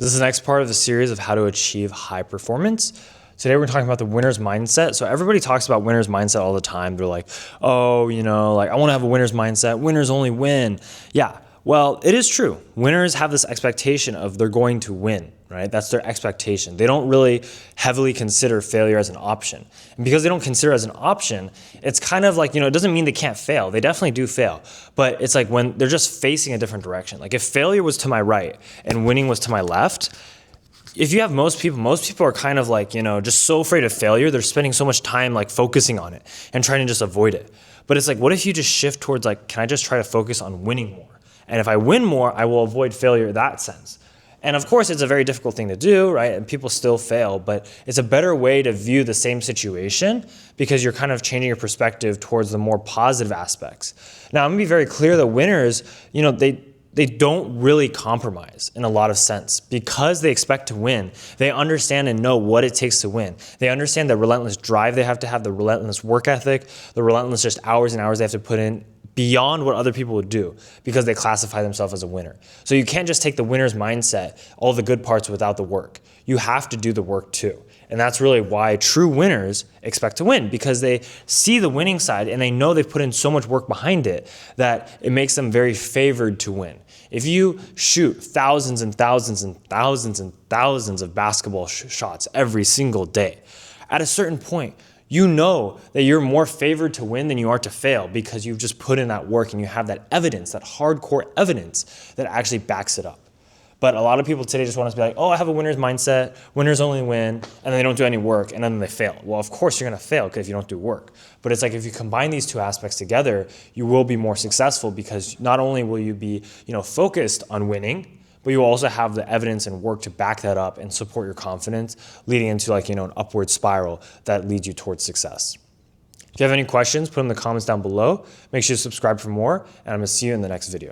This is the next part of the series of how to achieve high performance. Today we're talking about the winner's mindset. So everybody talks about winner's mindset all the time. They're like, oh, I want to have a winner's mindset. Winners only win. Yeah, well, it is true. Winners have this expectation of they're going to win, right? That's their expectation. They don't really heavily consider failure as an option. And because they don't consider it as an option, it's kind of like, it doesn't mean they can't fail. They definitely do fail. But it's like when they're just facing a different direction. Like if failure was to my right and winning was to my left, if you have most people are kind of like, just so afraid of failure. They're spending so much time like focusing on it and trying to just avoid it. But it's like, what if you just shift towards like, can I just try to focus on winning more? And if I win more, I will avoid failure in that sense. And of course, it's a very difficult thing to do, right? And people still fail, but it's a better way to view the same situation because you're kind of changing your perspective towards the more positive aspects. Now, I'm gonna be very clear that winners, they don't really compromise in a lot of sense because they expect to win. They understand and know what it takes to win. They understand the relentless drive they have to have, the relentless work ethic, the relentless just hours and hours they have to put in beyond what other people would do because they classify themselves as a winner. So you can't just take the winner's mindset, all the good parts without the work. You have to do the work too. And that's really why true winners expect to win, because they see the winning side and they know they've put in so much work behind it that it makes them very favored to win. If you shoot thousands and thousands and thousands and thousands of basketball shots every single day, at a certain point, you know that you're more favored to win than you are to fail because you've just put in that work and you have that evidence, that hardcore evidence that actually backs it up. But a lot of people today just want us to be like, oh, I have a winner's mindset, winners only win, and then they don't do any work, and then they fail. Well, of course you're gonna fail if you don't do work. But it's like if you combine these two aspects together, you will be more successful because not only will you be focused on winning, but you also have the evidence and work to back that up and support your confidence, leading into an upward spiral that leads you towards success. If you have any questions, put them in the comments down below. Make sure to subscribe for more, and I'm gonna see you in the next video.